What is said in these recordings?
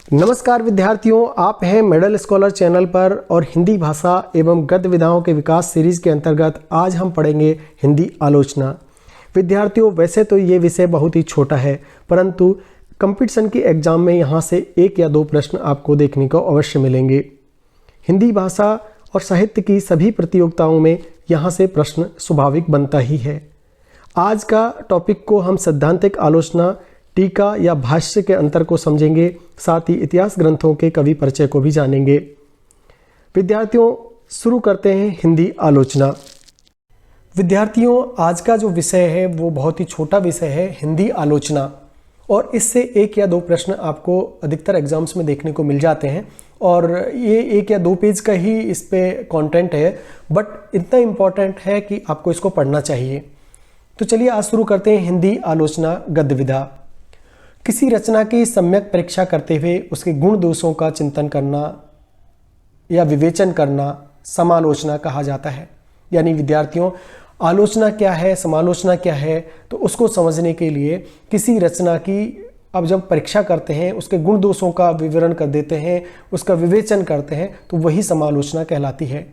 नमस्कार विद्यार्थियों, आप हैं मिडल स्कॉलर चैनल पर और हिंदी भाषा एवं गद्य विधाओं के विकास सीरीज के अंतर्गत आज हम पढ़ेंगे हिंदी आलोचना। विद्यार्थियों, वैसे तो ये विषय बहुत ही छोटा है, परंतु कंपटीशन की एग्जाम में यहाँ से 1 या 2 प्रश्न आपको देखने को अवश्य मिलेंगे। हिंदी भाषा और साहित्य की सभी प्रतियोगिताओं में यहाँ से प्रश्न स्वाभाविक बनता ही है। आज का टॉपिक को हम सैद्धांतिक आलोचना, टीका या भाष्य के अंतर को समझेंगे, साथ ही इतिहास ग्रंथों के कवि परिचय को भी जानेंगे। विद्यार्थियों, शुरू करते हैं हिंदी आलोचना। विद्यार्थियों, आज का जो विषय है वो बहुत ही छोटा विषय है, हिंदी आलोचना, और इससे 1 या 2 प्रश्न आपको अधिकतर एग्जाम्स में देखने को मिल जाते हैं और ये 1 या 2 पेज का ही इस पे कंटेंट है, बट इतना इम्पोर्टेंट है कि आपको इसको पढ़ना चाहिए। तो चलिए आज शुरू करते हैं हिंदी आलोचना गद्य विधा। किसी रचना की सम्यक परीक्षा करते हुए उसके गुण दोषों का चिंतन करना या विवेचन करना समालोचना कहा जाता है। यानी विद्यार्थियों, आलोचना क्या है, समालोचना क्या है, तो उसको समझने के लिए किसी रचना की अब जब परीक्षा करते हैं, उसके गुण दोषों का विवरण कर देते हैं, उसका विवेचन करते हैं, तो वही समालोचना कहलाती है।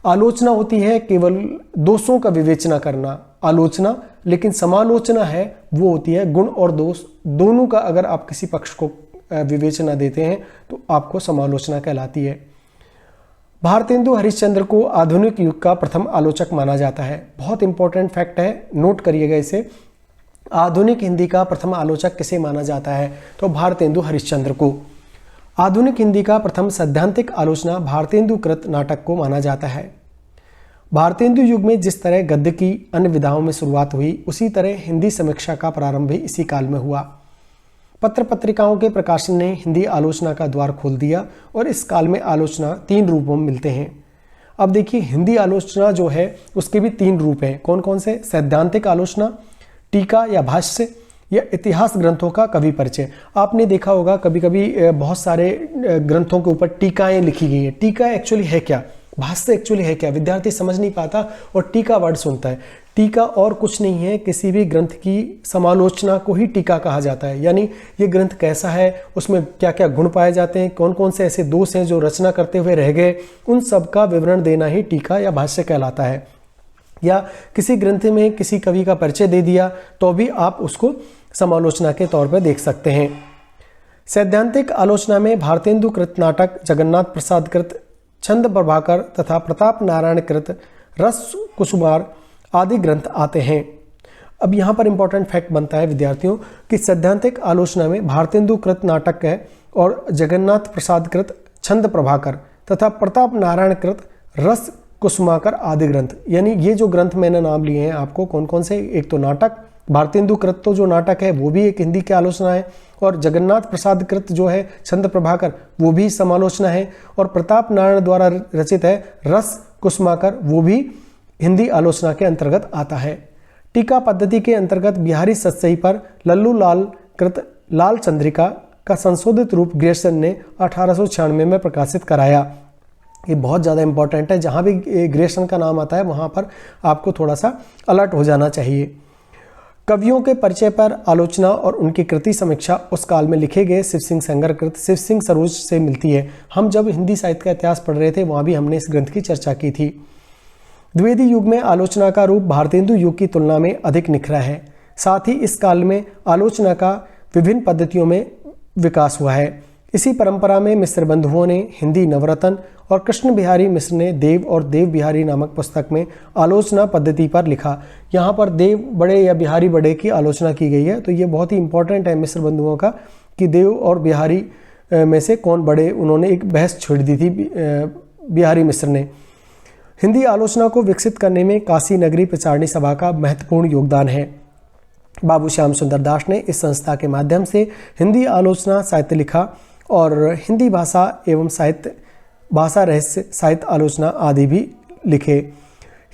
आलोचना होती है केवल दोषों का विवेचना करना आलोचना, लेकिन समालोचना है वो होती है गुण और दोष दोनों का अगर आप किसी पक्ष को विवेचना देते हैं तो आपको समालोचना कहलाती है। भारतेंदु हरिश्चंद्र को आधुनिक युग का प्रथम आलोचक माना जाता है। बहुत इंपॉर्टेंट फैक्ट है, नोट करिएगा इसे। आधुनिक हिंदी का प्रथम आलोचक किसे माना जाता है? तो भारतेंदु हरिश्चंद्र को। आधुनिक हिंदी का प्रथम सैद्धांतिक आलोचना भारतेंदु कृत नाटक को माना जाता है। भारतेंदु युग में जिस तरह गद्य की अन्य विधाओं में शुरुआत हुई, उसी तरह हिंदी समीक्षा का प्रारंभ भी इसी काल में हुआ। पत्र पत्रिकाओं के प्रकाशन ने हिंदी आलोचना का द्वार खोल दिया और इस काल में आलोचना 3 रूपों में मिलते हैं। अब देखिए, हिंदी आलोचना जो है उसके भी 3 रूप हैं। कौन कौन से? सैद्धांतिक आलोचना, टीका या भाष्य, या इतिहास ग्रंथों का कवि परिचय। आपने देखा होगा कभी कभी बहुत सारे ग्रंथों के ऊपर टीकाएं लिखी गई है। टीका एक्चुअली है क्या, भाष्य एक्चुअली है क्या, विद्यार्थी समझ नहीं पाता और टीका वर्ड सुनता है। टीका और कुछ नहीं है, किसी भी ग्रंथ की समालोचना को ही टीका कहा जाता है। यानी ये ग्रंथ कैसा है, उसमें क्या क्या गुण पाए जाते हैं, कौन कौन से ऐसे दोष हैं जो रचना करते हुए रह गए, उन सब का विवरण देना ही टीका या भाष्य कहलाता है। या किसी ग्रंथ में किसी कवि का परिचय दे दिया तो भी आप उसको समालोचना के तौर पर देख सकते हैं। सैद्धांतिक आलोचना में भारतेंदु कृत नाटक, जगन्नाथ प्रसाद कृत, छंद प्रभाकर तथा प्रताप नारायण कृत रस कुसुमार आदि ग्रंथ आते हैं। अब यहाँ पर इंपॉर्टेंट फैक्ट बनता है विद्यार्थियों कि सैद्धांतिक आलोचना में भारतेंदु कृत नाटक है और जगन्नाथ प्रसाद कृत छंद प्रभाकर तथा प्रताप नारायण कृत रस कुसुमाकर आदि ग्रंथ, यानी ये जो ग्रंथ मैंने नाम लिए हैं आपको कौन कौन से, एक तो नाटक भारतेंदु कृत तो जो नाटक है वो भी एक हिंदी की आलोचना है, और जगन्नाथ प्रसाद कृत जो है छंद प्रभाकर वो भी समालोचना है, और प्रताप नारायण द्वारा रचित है रस कुसुमाकर वो भी हिंदी आलोचना के अंतर्गत आता है। टीका पद्धति के अंतर्गत बिहारी सतसई पर लल्लू लाल कृत लाल चंद्रिका का संशोधित रूप ग्रेसन ने 1896 में प्रकाशित कराया। ये बहुत ज़्यादा इंपॉर्टेंट है, जहाँ भी ग्रेसन का नाम आता है वहाँ पर आपको थोड़ा सा अलर्ट हो जाना चाहिए। कवियों के परिचय पर आलोचना और उनकी कृति समीक्षा उस काल में लिखे गए शिव सिंह सेंगर कृत शिव सिंह सरोज से मिलती है। हम जब हिंदी साहित्य का इतिहास पढ़ रहे थे वहाँ भी हमने इस ग्रंथ की चर्चा की थी। द्विवेदी युग में आलोचना का रूप भारतेंदु युग की तुलना में अधिक निखरा है। साथ ही इस काल में आलोचना का विभिन्न पद्धतियों में विकास हुआ है। इसी परंपरा में मिश्र बंधुओं ने हिंदी नवरत्न और कृष्ण बिहारी मिश्र ने देव और देव बिहारी नामक पुस्तक में आलोचना पद्धति पर लिखा। यहाँ पर देव बड़े या बिहारी बड़े की आलोचना की गई है, तो ये बहुत ही इंपॉर्टेंट है मिश्र बंधुओं का कि देव और बिहारी में से कौन बड़े, उन्होंने एक बहस छोड़ दी थी बिहारी मिश्र ने। हिंदी आलोचना को विकसित करने में काशी नगरी प्रचारणी सभा का महत्वपूर्ण योगदान है। बाबू श्याम सुंदर दास ने इस संस्था के माध्यम से हिंदी आलोचना साहित्य लिखा और हिंदी भाषा एवं साहित्य, भाषा रहस्य, साहित्य आलोचना आदि भी लिखे।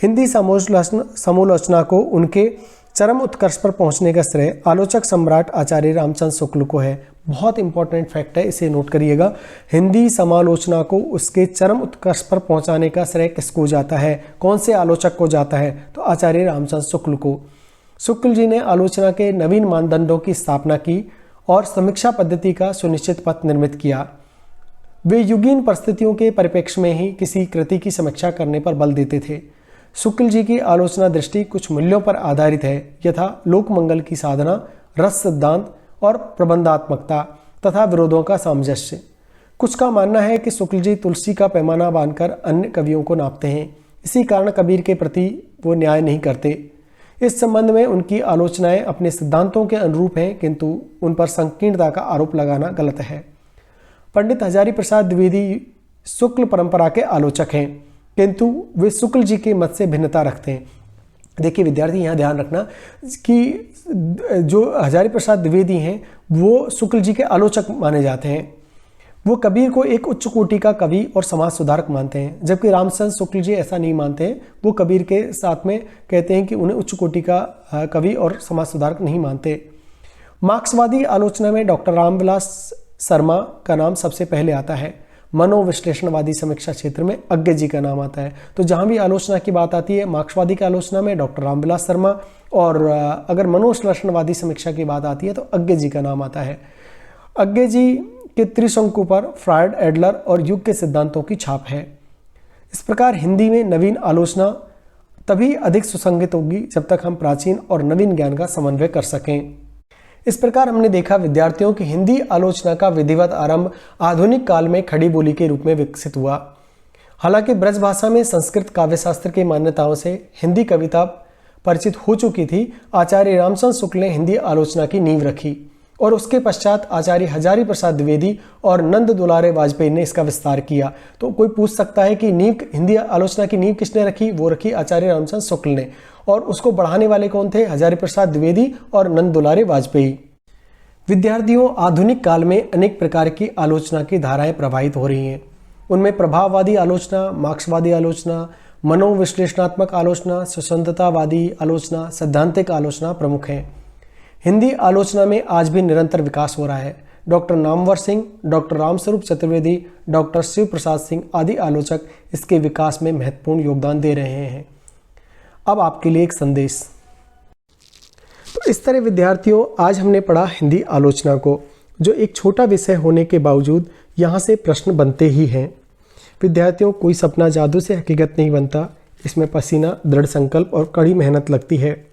हिंदी समोलोचना को उनके चरम उत्कर्ष पर पहुंचने का श्रेय आलोचक सम्राट आचार्य रामचंद्र शुक्ल को है। बहुत इंपॉर्टेंट फैक्ट है, इसे नोट करिएगा। हिंदी समालोचना को उसके चरम उत्कर्ष पर पहुंचाने का श्रेय किसको जाता है, कौन से आलोचक को जाता है? तो आचार्य रामचंद्र शुक्ल को। शुक्ल जी ने आलोचना के नवीन मानदंडों की स्थापना की और समीक्षा पद्धति का सुनिश्चित पथ निर्मित किया। वे युगीन परिस्थितियों के परिप्रेक्ष्य में ही किसी कृति की समीक्षा करने पर बल देते थे। शुक्ल जी की आलोचना दृष्टि कुछ मूल्यों पर आधारित है, यथा लोक मंगल की साधना, रस सिद्धांत और प्रबंधात्मकता तथा विरोधों का सामंजस्य। कुछ का मानना है कि शुक्ल जी तुलसी का पैमाना बांधकर अन्य कवियों को नापते हैं, इसी कारण कबीर के प्रति वो न्याय नहीं करते। इस संबंध में उनकी आलोचनाएं अपने सिद्धांतों के अनुरूप हैं, किंतु उन पर संकीर्णता का आरोप लगाना गलत है। पंडित हजारी प्रसाद द्विवेदी शुक्ल परंपरा के आलोचक हैं, किंतु वे शुक्ल जी के मत से भिन्नता रखते हैं। देखिए विद्यार्थी, यहाँ ध्यान रखना कि जो हजारी प्रसाद द्विवेदी हैं वो शुक्ल जी के आलोचक माने जाते हैं। वो कबीर को एक उच्च कोटि का कवि और समाज सुधारक मानते हैं, जबकि रामचंद्र शुक्ल जी ऐसा नहीं मानते हैं। वो कबीर के साथ में कहते हैं कि उन्हें उच्च कोटि का कवि और समाज सुधारक नहीं मानते। मार्क्सवादी आलोचना में डॉक्टर रामविलास शर्मा का नाम सबसे पहले आता है। मनोविश्लेषणवादी समीक्षा क्षेत्र में अज्ञे जी का नाम आता है। तो जहां भी आलोचना की बात आती है, मार्क्सवादी की आलोचना में डॉक्टर रामविलास शर्मा, और अगर मनोविश्लेषणवादी समीक्षा की बात आती है तो अज्ञे जी का नाम आता है। अज्ञे जी के त्रिशंकु पर फ्रायड, एडलर और युग के सिद्धांतों की छाप है। इस प्रकार हिंदी में नवीन आलोचना तभी अधिक सुसंगत होगी जब तक हम प्राचीन और नवीन ज्ञान का समन्वय कर सकें। इस प्रकार हमने देखा विद्यार्थियों की हिंदी आलोचना का विधिवत आरंभ आधुनिक काल में खड़ी बोली के रूप में विकसित हुआ। हालांकि ब्रज भाषा में संस्कृत काव्यशास्त्र की मान्यताओं से हिंदी कविता परिचित हो चुकी थी, आचार्य रामचंद्र शुक्ल ने हिंदी आलोचना की नींव रखी और उसके पश्चात आचार्य हजारी प्रसाद द्विवेदी और नंद दुलारे वाजपेयी ने इसका विस्तार किया। तो कोई पूछ सकता है कि नींव, हिंदी आलोचना की नींव किसने रखी? वो रखी आचार्य रामचंद्र शुक्ल ने, और उसको बढ़ाने वाले कौन थे? हजारी प्रसाद द्विवेदी और नंद दुलारे वाजपेयी। विद्यार्थियों, आधुनिक काल में अनेक प्रकार की आलोचना की धाराएं प्रवाहित हो रही हैं। उनमें प्रभाववादी आलोचना, मार्क्सवादी आलोचना, मनोविश्लेषणात्मक आलोचना, सुसंधतावादी आलोचना, सैद्धांतिक आलोचना प्रमुख हैं। हिंदी आलोचना में आज भी निरंतर विकास हो रहा है। Doctor Namvar Singh, doctor Ramswaroop Chaturvedi, doctor Shiv Prasad Singh आदि आलोचक इसके विकास में महत्वपूर्ण योगदान दे रहे हैं। अब आपके लिए एक संदेश। तो इस तरह विद्यार्थियों, आज हमने पढ़ा हिंदी आलोचना को, जो एक छोटा विषय होने के बावजूद यहाँ से प्रश्न बनते ही हैं। विद्यार्थियों, कोई सपना जादू से हकीकत नहीं बनता, इसमें पसीना, दृढ़ संकल्प और कड़ी मेहनत लगती है।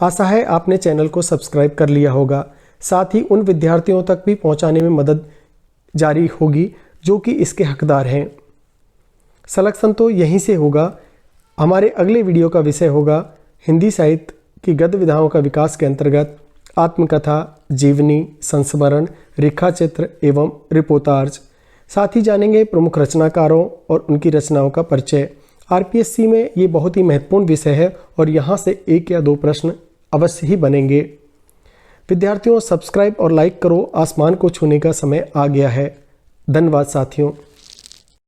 आशा है आपने चैनल को सब्सक्राइब कर लिया होगा, साथ ही उन विद्यार्थियों तक भी पहुंचाने में मदद जारी होगी जो कि इसके हकदार हैं। सिलेक्शन तो यहीं से होगा। हमारे अगले वीडियो का विषय होगा हिंदी साहित्य की गद्य विधाओं का विकास के अंतर्गत आत्मकथा, जीवनी, संस्मरण, रेखाचित्र एवं रिपोर्टाज। साथ ही जानेंगे प्रमुख रचनाकारों और उनकी रचनाओं का परिचय। आरपीएससी में ये बहुत ही महत्वपूर्ण विषय है और यहाँ से 1 या 2 प्रश्न अवश्य ही बनेंगे। विद्यार्थियों, सब्सक्राइब और लाइक करो, आसमान को छूने का समय आ गया है। धन्यवाद साथियों।